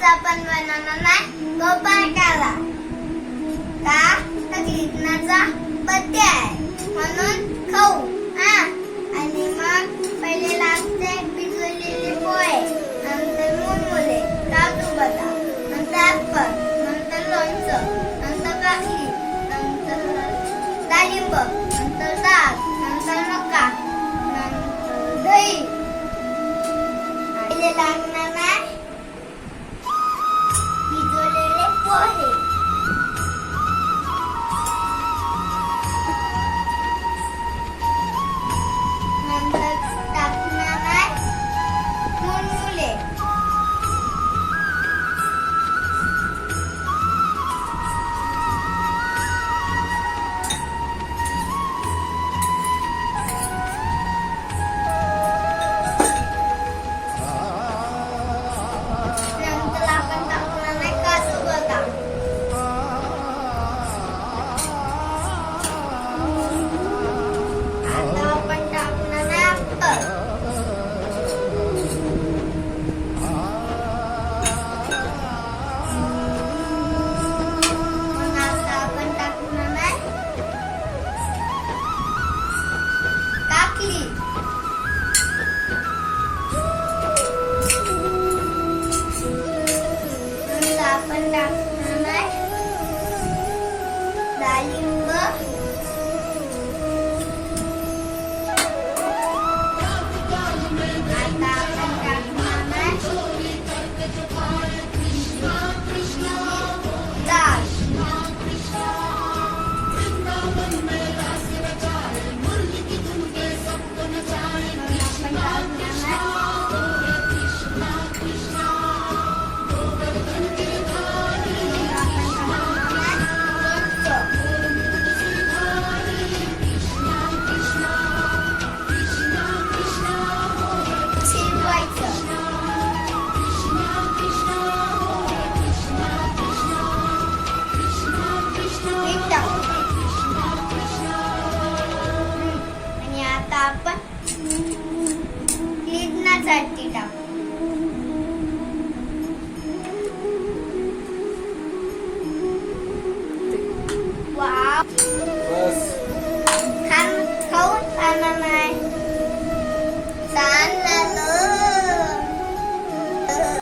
आपण बनवणार नाही गोपाळकाला का कृष्णाचा बर्थडे आहे म्हणून खाऊ हा. आणि मग पहिले लागते भिजवलेले पोहे, नंतर मुरमुरे, काजू बदाम, नंतर ऍपल, नंतर लोणचं, नंतर काकडी, नंतर डाळिंब, नंतर डाळ, नंतर मका, नंतर दही. पहिले लागणार नाही भिजवलेले पोहे, नंतर टाकणार आहे मुरमुरे, नंतर आपण टाकणार आहे काजू बदाम, आता आपण टाकणार आहे ऍपल, मग आता आपण टाकणार आहे काकडी, नंतर आपण टाकणार आहे डाळिंब, आता आपण टाकणार आहे डाळ, मग आपण टाकणार आणि आता आपण लिडण्यासाठी टाकू. वाव, बस खाऊन खाणार नाही.